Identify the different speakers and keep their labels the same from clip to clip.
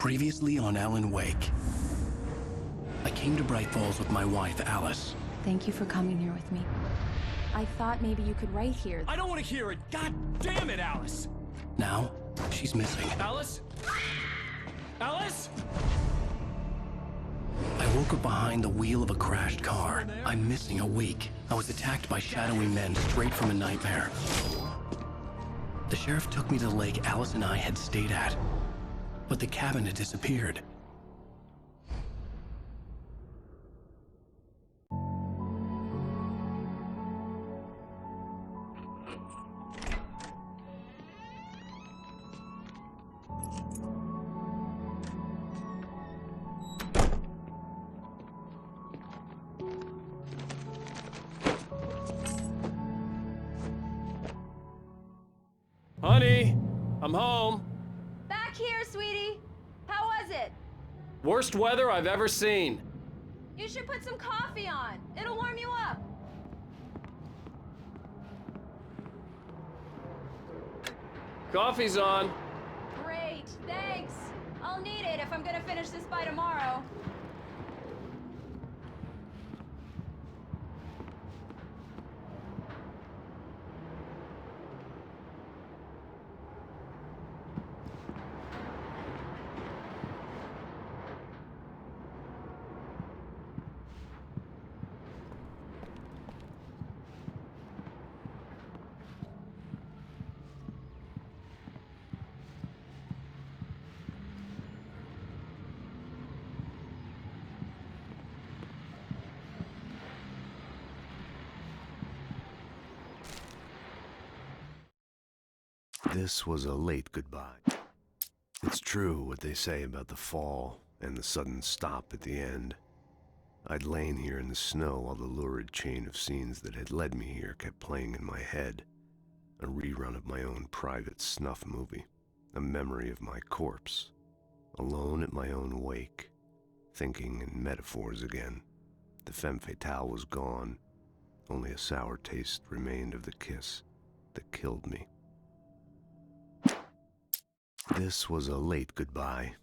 Speaker 1: Previously on Alan Wake. I came to Bright Falls with my wife, Alice.
Speaker 2: Thank you for coming here with me. I thought maybe you could write here.
Speaker 3: I don't want to hear it! God damn it, Alice!
Speaker 1: Now, she's missing.
Speaker 3: Alice? Alice?
Speaker 1: I woke up behind the wheel of a crashed car. I'm missing a week. I was attacked by shadowy men straight from a nightmare. The sheriff took me to the lake Alice and I had stayed at, but the cabin had disappeared.
Speaker 3: Honey, I'm home.
Speaker 2: Back here, sweetie. How was it?
Speaker 3: Worst weather I've ever seen.
Speaker 2: You should put some coffee on. It'll warm you up.
Speaker 3: Coffee's on.
Speaker 2: Great, thanks. I'll need it if I'm gonna finish this by tomorrow.
Speaker 4: This was a late goodbye. It's true what they say about the fall and the sudden stop at the end. I'd lain here in the snow while the lurid chain of scenes that had led me here kept playing in my head. A rerun of my own private snuff movie. A memory of my corpse. Alone at my own wake. Thinking in metaphors again. The femme fatale was gone. Only a sour taste remained of the kiss that killed me. This was a late goodbye.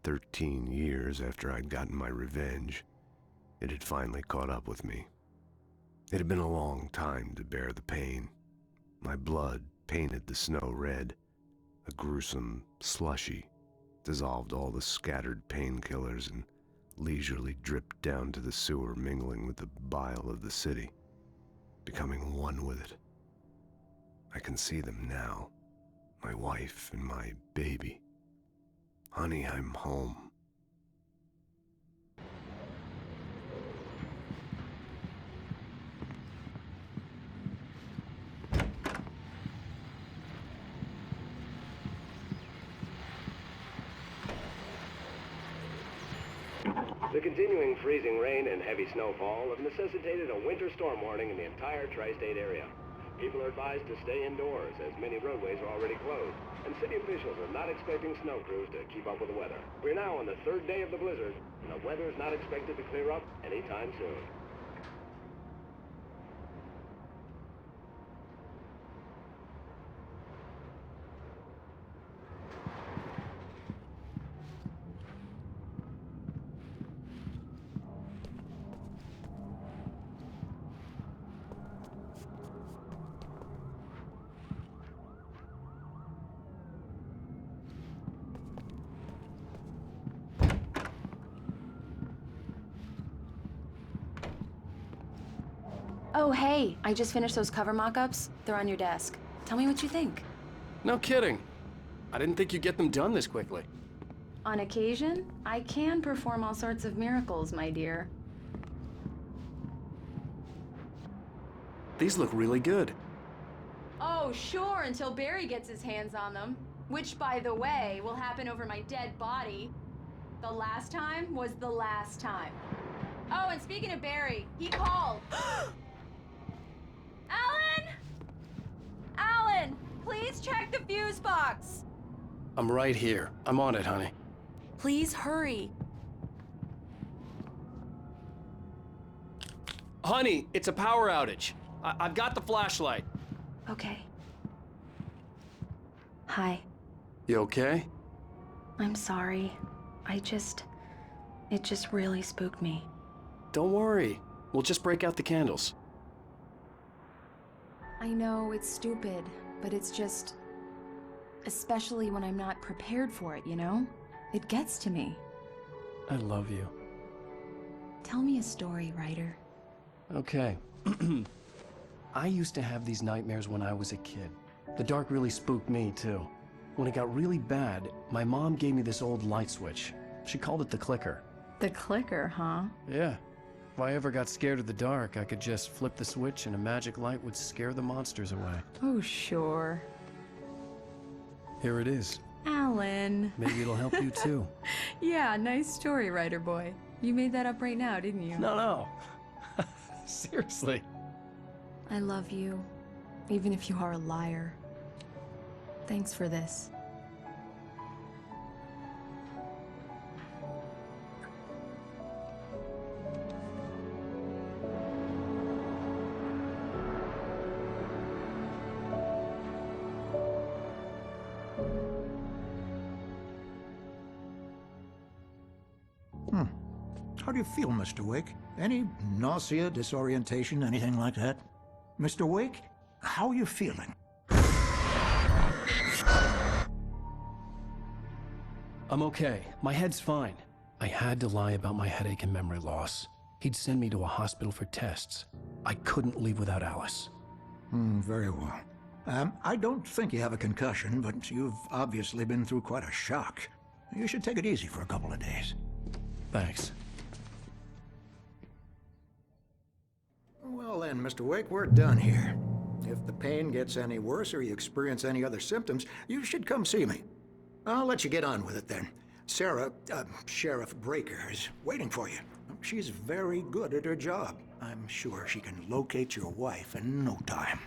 Speaker 4: 13 years after I'd gotten my revenge, it had finally caught up with me. It had been a long time to bear the pain. My blood painted the snow red. A gruesome slushy dissolved all the scattered painkillers and leisurely dripped down to the sewer, mingling with the bile of the city, becoming one with it. I can see them now. My wife and my baby. Honey, I'm home.
Speaker 5: The continuing freezing rain and heavy snowfall have necessitated a winter storm warning in the entire tri-state area. People are advised to stay indoors, as many roadways are already closed, and city officials are not expecting snow crews to keep up with the weather. We're now on the third day of the blizzard, and the weather is not expected to clear up anytime soon.
Speaker 2: Oh, hey, I just finished those cover mock-ups. They're on your desk. Tell me what you think.
Speaker 3: No kidding. I didn't think you'd get them done this quickly.
Speaker 2: On occasion, I can perform all sorts of miracles, my dear.
Speaker 3: These look really good.
Speaker 2: Oh, sure, until Barry gets his hands on them. Which, by the way, will happen over my dead body. The last time was the last time. Oh, and speaking of Barry, he called. Alan! Alan, please check the fuse box.
Speaker 1: I'm right here. I'm on it, honey.
Speaker 2: Please hurry.
Speaker 3: Honey, it's a power outage. I've got the flashlight.
Speaker 2: Okay. Hi.
Speaker 1: You okay?
Speaker 2: I'm sorry. It just really spooked me.
Speaker 3: Don't worry. We'll just break out the candles.
Speaker 2: I know it's stupid, but it's just... Especially when I'm not prepared for it, you know? It gets to me.
Speaker 3: I love you.
Speaker 2: Tell me a story, writer.
Speaker 3: Okay. I used to have these nightmares when I was a kid. The dark really spooked me, too. When it got really bad, my mom gave me this old light switch. She called it the clicker.
Speaker 2: The clicker, huh?
Speaker 3: Yeah. If I ever got scared of the dark, I could just flip the switch and a magic light would scare the monsters away.
Speaker 2: Oh, sure.
Speaker 3: Here it is.
Speaker 2: Alan.
Speaker 3: Maybe it'll help you, too.
Speaker 2: Yeah, nice story, writer boy. You made that up right now, didn't you?
Speaker 3: No. Seriously.
Speaker 2: I love you, even if you are a liar. Thanks for this.
Speaker 6: How do you feel, Mr. Wake? Any nausea, disorientation, anything like that? Mr. Wake, how are you feeling?
Speaker 1: I'm okay. My head's fine. I had to lie about my headache and memory loss. He'd send me to a hospital for tests. I couldn't leave without Alice.
Speaker 6: Very well. I don't think you have a concussion, but you've obviously been through quite a shock. You should take it easy for a couple of days.
Speaker 1: Thanks.
Speaker 6: Well then, Mr. Wake, we're done here. If the pain gets any worse or you experience any other symptoms, you should come see me. I'll let you get on with it then. Sarah, Sheriff Breaker, is waiting for you. She's very good at her job. I'm sure she can locate your wife in no time.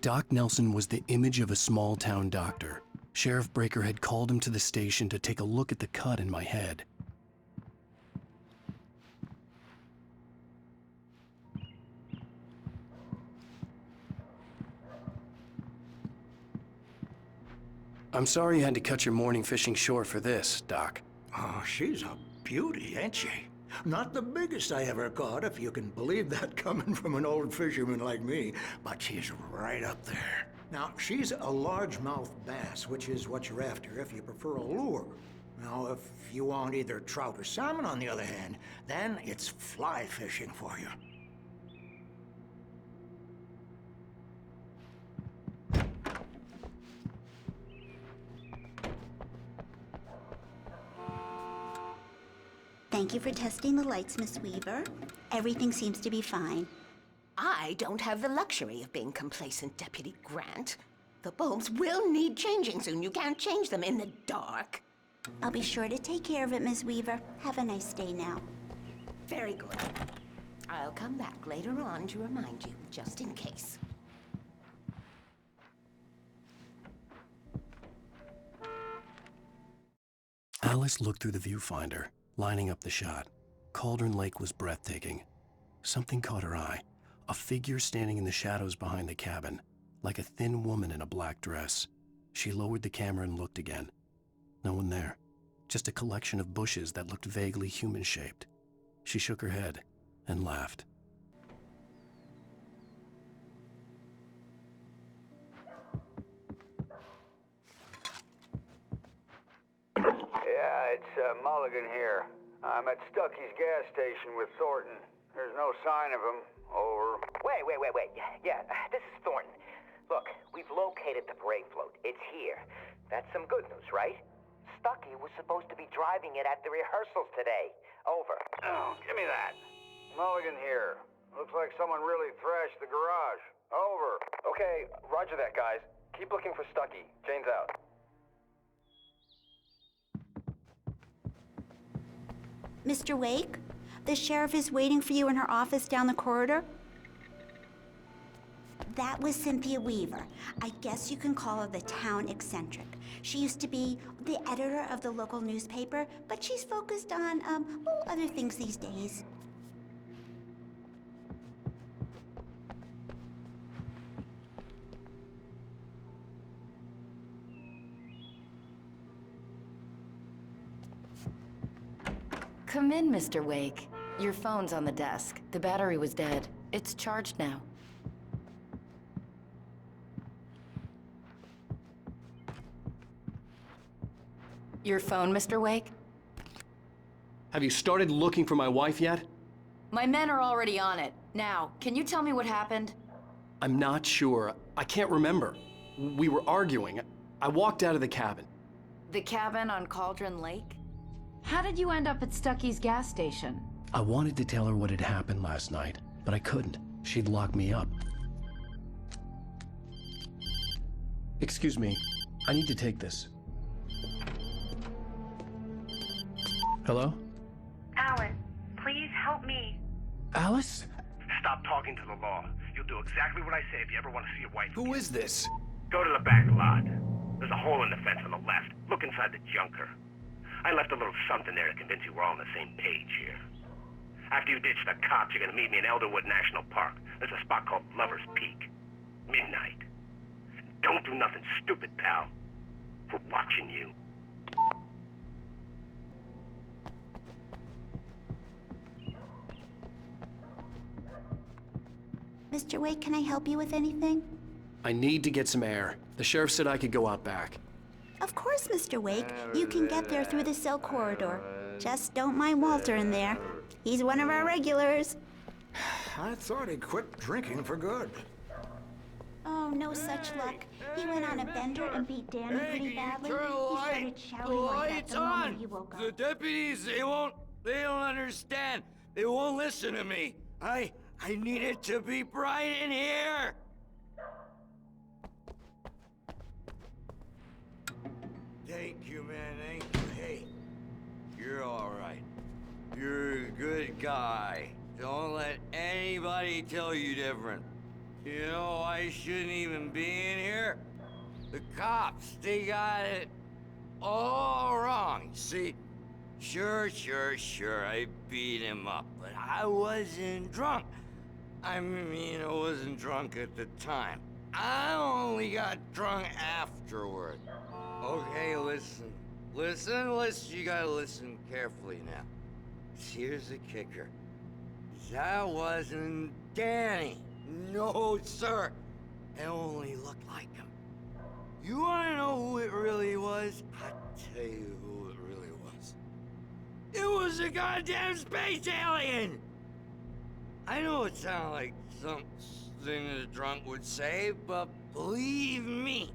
Speaker 1: Doc Nelson was the image of a small-town doctor. Sheriff Breaker had called him to the station to take a look at the cut in my head. I'm sorry you had to cut your morning fishing short for this, Doc.
Speaker 6: Oh, she's a beauty, ain't she? Not the biggest I ever caught, if you can believe that coming from an old fisherman like me, but she's right up there. Now, she's a largemouth bass, which is what you're after if you prefer a lure. Now, if you want either trout or salmon, on the other hand, then it's fly fishing for you.
Speaker 7: Thank you for testing the lights, Miss Weaver. Everything seems to be fine.
Speaker 8: I don't have the luxury of being complacent, Deputy Grant. The bulbs will need changing soon. You can't change them in the dark.
Speaker 7: I'll be sure to take care of it, Miss Weaver. Have a nice day now.
Speaker 8: Very good. I'll come back later on to remind you, just in case.
Speaker 1: Alice looked through the viewfinder, lining up the shot. Cauldron Lake was breathtaking. Something caught her eye. A figure standing in the shadows behind the cabin, like a thin woman in a black dress. She lowered the camera and looked again. No one there. Just a collection of bushes that looked vaguely human-shaped. She shook her head and laughed.
Speaker 9: Yeah, it's Mulligan here. I'm at Stucky's gas station with Thornton. There's no sign of him. Over.
Speaker 10: Wait. Yeah, this is Thornton. Look, we've located the brake float. It's here. That's some good news, right? Stucky was supposed to be driving it at the rehearsals today. Over.
Speaker 9: Oh, give me that. Mulligan here. Looks like someone really thrashed the garage. Over.
Speaker 10: Okay, roger that, guys. Keep looking for Stucky. Jane's out.
Speaker 7: Mr. Wake, the sheriff is waiting for you in her office down the corridor. That was Cynthia Weaver. I guess you can call her the town eccentric. She used to be the editor of the local newspaper, but she's focused on, other things these days.
Speaker 11: Come in, Mr. Wake. Your phone's on the desk. The battery was dead. It's charged now. Your phone, Mr. Wake?
Speaker 3: Have you started looking for my wife yet?
Speaker 11: My men are already on it. Now, can you tell me what happened?
Speaker 3: I'm not sure. I can't remember. We were arguing. I walked out of the cabin.
Speaker 11: The cabin on Cauldron Lake? How did you end up at Stucky's gas station?
Speaker 3: I wanted to tell her what had happened last night, but I couldn't. She'd lock me up. Excuse me. I need to take this. Hello?
Speaker 12: Alan, please help me.
Speaker 3: Alice?
Speaker 13: Stop talking to the law. You'll do exactly what I say if you ever want to see your wife.
Speaker 3: Who is this?
Speaker 13: Go to the back lot. There's a hole in the fence on the left. Look inside the junker. I left a little something there to convince you we're all on the same page here. After you ditch the cops, you're gonna meet me in Elderwood National Park. There's a spot called Lover's Peak. Midnight. Don't do nothing stupid, pal. We're watching you.
Speaker 7: Mr. Wake, can I help you with anything?
Speaker 3: I need to get some air. The sheriff said I could go out back.
Speaker 7: Of course, Mr. Wake. You can get there through the cell corridor. Just don't mind Walter in there. He's one of our regulars.
Speaker 6: I thought he quit drinking for good.
Speaker 7: Oh, no such luck. He went on a bender and beat Danny pretty badly. He started shouting like that the moment he woke up.
Speaker 14: The deputies, they don't understand. They won't listen to me. I need it to be bright in here. Thank you, man, thank you. Hey, you're all right. You're a good guy. Don't let anybody tell you different. You know, I shouldn't even be in here. The cops, they got it all wrong. See, sure, I beat him up, but I wasn't drunk. I mean, I wasn't drunk at the time. I only got drunk afterward. Okay, listen. You gotta listen carefully now. Here's the kicker. That wasn't Danny. No, sir. It only looked like him. You wanna know who it really was? I'll tell you who it really was. It was a goddamn space alien! I know it sounds like something a drunk would say, but believe me,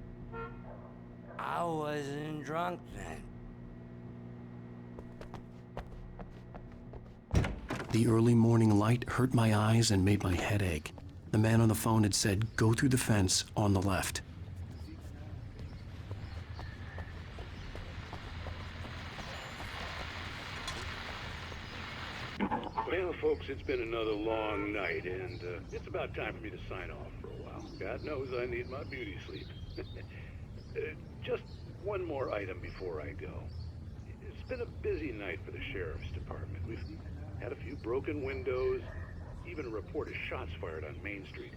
Speaker 14: I wasn't drunk then.
Speaker 3: The early morning light hurt my eyes and made my head ache. The man on the phone had said, go through the fence on the left.
Speaker 15: Well, folks, it's been another long night, and it's about time for me to sign off for a while. God knows I need my beauty sleep. Just one more item before I go. It's been a busy night for the sheriff's department. We've had a few broken windows, even a report of shots fired on Main Street.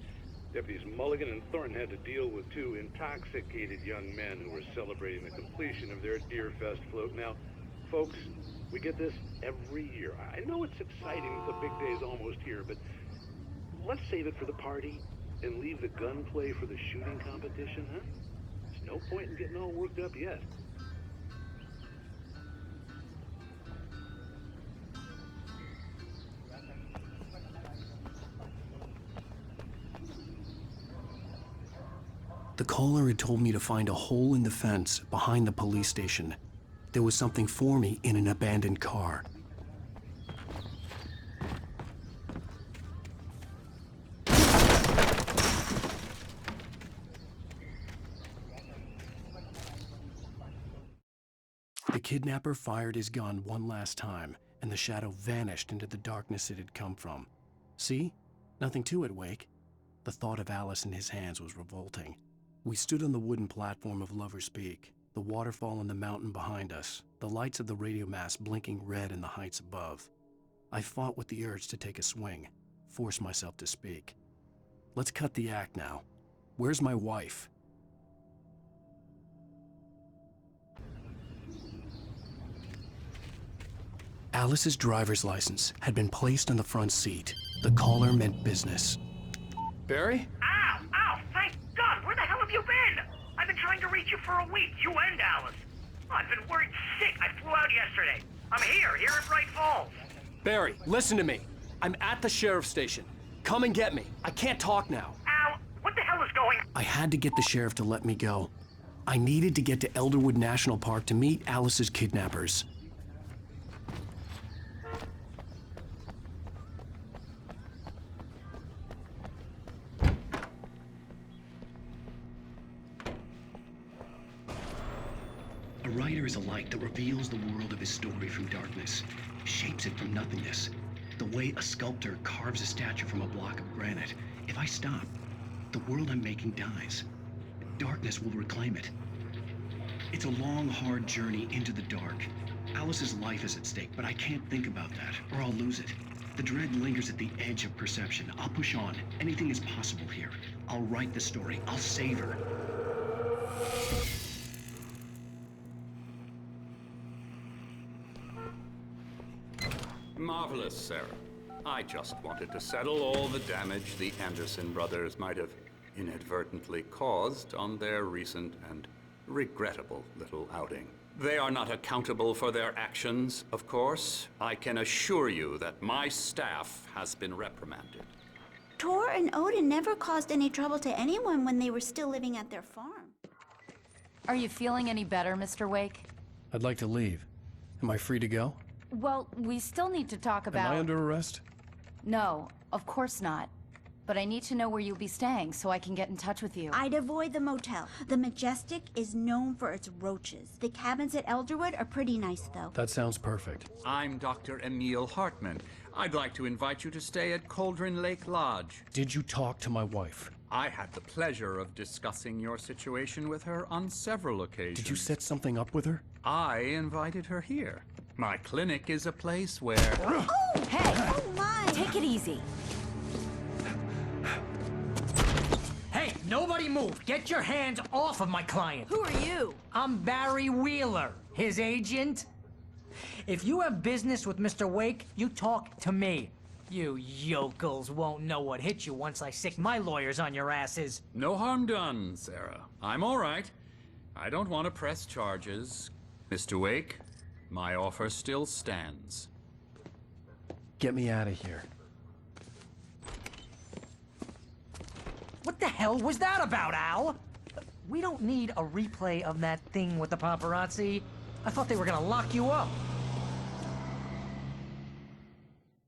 Speaker 15: Deputies Mulligan and Thornton had to deal with two intoxicated young men who were celebrating the completion of their Deer Fest float. Now, folks, we get this every year. I know it's exciting, the big day's almost here, but let's save it for the party and leave the gunplay for the shooting competition, huh? There's no point in getting all worked up yet.
Speaker 3: The caller had told me to find a hole in the fence behind the police station. There was something for me in an abandoned car. The kidnapper fired his gun one last time, and the shadow vanished into the darkness it had come from. See? Nothing to it, Wake. The thought of Alice in his hands was revolting. We stood on the wooden platform of Lover's Peak, the waterfall and the mountain behind us, the lights of the radio mast blinking red in the heights above. I fought with the urge to take a swing, force myself to speak. Let's cut the act now. Where's my wife?
Speaker 1: Alice's driver's license had been placed on the front seat. The caller meant business.
Speaker 3: Barry?
Speaker 13: Ow! Ow! Thank God! Where the hell have you been? I've been trying to reach you for a week, you and Alice. Oh, I've been worried sick. I flew out yesterday. I'm here in Bright Falls.
Speaker 3: Barry, listen to me. I'm at the sheriff's station. Come and get me. I can't talk now.
Speaker 13: Ow! What the hell is going on?
Speaker 1: I had to get the sheriff to let me go. I needed to get to Elderwood National Park to meet Alice's kidnappers. A writer is a light that reveals the world of his story from darkness, shapes it from nothingness. The way a sculptor carves a statue from a block of granite. If I stop, the world I'm making dies. Darkness will reclaim it. It's a long, hard journey into the dark. Alice's life is at stake, but I can't think about that, or I'll lose it. The dread lingers at the edge of perception. I'll push on. Anything is possible here. I'll write the story. I'll save her.
Speaker 16: Marvelous, Sarah. I just wanted to settle all the damage the Anderson brothers might have inadvertently caused on their recent and regrettable little outing. They are not accountable for their actions, of course. I can assure you that my staff has been reprimanded.
Speaker 7: Tor and Odin never caused any trouble to anyone when they were still living at their farm.
Speaker 11: Are you feeling any better, Mr. Wake?
Speaker 3: I'd like to leave. Am I free to go?
Speaker 11: Well, we still need to talk about...
Speaker 3: Am I under arrest?
Speaker 11: No, of course not. But I need to know where you'll be staying so I can get in touch with you.
Speaker 7: I'd avoid the motel. The Majestic is known for its roaches. The cabins at Elderwood are pretty nice, though.
Speaker 3: That sounds perfect.
Speaker 16: I'm Dr. Emil Hartman. I'd like to invite you to stay at Cauldron Lake Lodge.
Speaker 3: Did you talk to my wife?
Speaker 16: I had the pleasure of discussing your situation with her on several occasions.
Speaker 3: Did you set something up with her?
Speaker 16: I invited her here. My clinic is a place where...
Speaker 7: Oh!
Speaker 11: Hey!
Speaker 7: Oh, my!
Speaker 11: Take it easy.
Speaker 17: Hey, nobody move! Get your hands off of my client!
Speaker 11: Who are you?
Speaker 17: I'm Barry Wheeler, his agent. If you have business with Mr. Wake, you talk to me. You yokels won't know what hit you once I sick my lawyers on your asses.
Speaker 16: No harm done, Sarah. I'm all right. I don't want to press charges. Mr. Wake, my offer still stands.
Speaker 3: Get me out of here.
Speaker 17: What the hell was that about, Al? We don't need a replay of that thing with the paparazzi. I thought they were gonna lock you up.